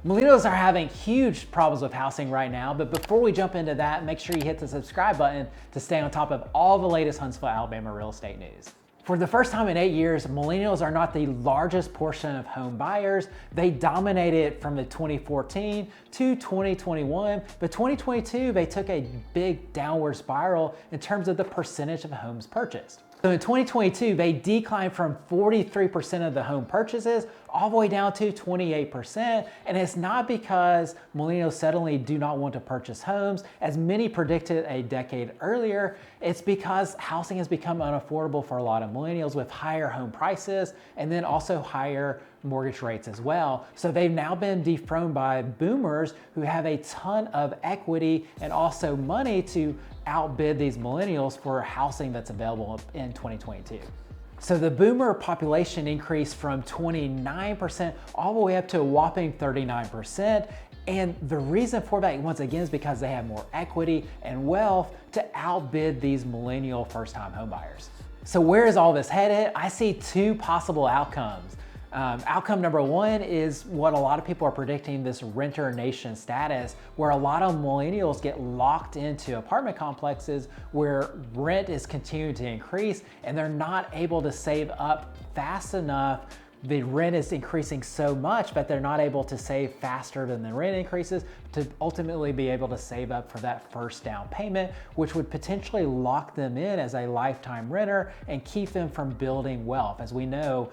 Millennials are having huge problems with housing right now, but before we jump into that, make sure you hit the subscribe button to stay on top of all the latest Huntsville, Alabama real estate news. For the first time in 8 years, millennials are not the largest portion of home buyers. They dominated from the 2014 to 2021, but 2022, they took a big downward spiral in terms of the percentage of homes purchased. So in 2022, they declined from 43% of the home purchases all the way down to 28%. And it's not because millennials suddenly do not want to purchase homes, as many predicted a decade earlier. It's because housing has become unaffordable for a lot of millennials with higher home prices and then also higher mortgage rates as well. So they've now been dethroned by boomers who have a ton of equity and also money to outbid these millennials for housing that's available in 2022. So the boomer population increased from 29% all the way up to a whopping 39%. And the reason for that, once again, is because they have more equity and wealth to outbid these millennial first-time homebuyers. So where is all this headed? I see two possible outcomes. Outcome number one is what a lot of people are predicting, this renter nation status, where a lot of millennials get locked into apartment complexes where rent is continuing to increase and they're not able to save up fast enough. The rent is increasing so much, but they're not able to save faster than the rent increases to ultimately be able to save up for that first down payment, which would potentially lock them in as a lifetime renter and keep them from building wealth. As we know,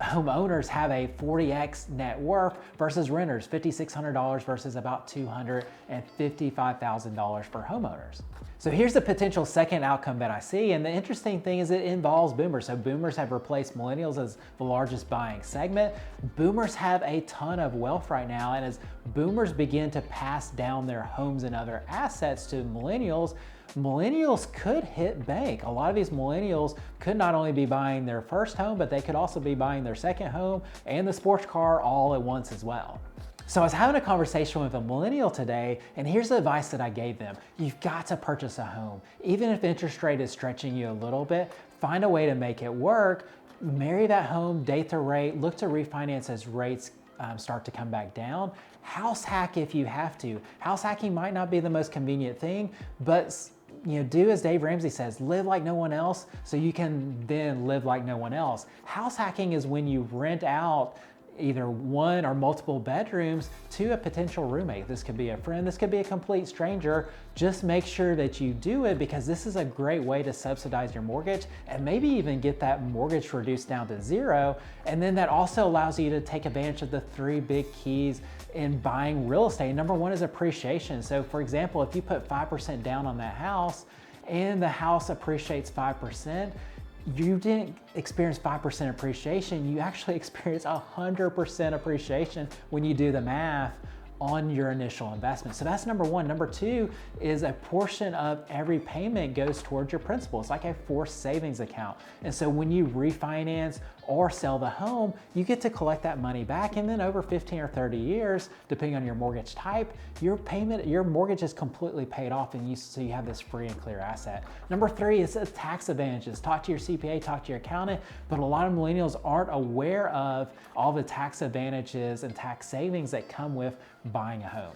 homeowners have a 40x net worth versus renters, $5,600 versus about $255,000 for homeowners. So here's the potential second outcome that I see, and the interesting thing is it involves boomers. So boomers have replaced millennials as the largest buying segment. Boomers have a ton of wealth right now, and as boomers begin to pass down their homes and other assets to millennials could hit bank. A lot of these millennials could not only be buying their first home, but they could also be buying their second home and the sports car all at once as well. So I was having a conversation with a millennial today, and here's the advice that I gave them. You've got to purchase a home. Even if interest rate is stretching you a little bit, find a way to make it work. Marry that home, date the rate, look to refinance as rates start to come back down. House hack if you have to. House hacking might not be the most convenient thing, but do as Dave Ramsey says, live like no one else so you can then live like no one else. House hacking is when you rent out either one or multiple bedrooms to a potential roommate. This could be a friend, this could be a complete stranger. Just make sure that you do it because this is a great way to subsidize your mortgage and maybe even get that mortgage reduced down to zero. And then that also allows you to take advantage of the three big keys in buying real estate. Number one is appreciation. So for example, if you put 5% down on that house and the house appreciates 5%, you didn't experience 5% appreciation, you actually experience 100% appreciation when you do the math on your initial investment. So that's number one. Number two is a portion of every payment goes towards your principal. It's like a forced savings account. And so when you refinance or sell the home, you get to collect that money back. And then over 15 or 30 years, depending on your mortgage type, your mortgage is completely paid off and so you have this free and clear asset. Number three is tax advantages. Talk to your CPA, talk to your accountant, but a lot of millennials aren't aware of all the tax advantages and tax savings that come with buying a home.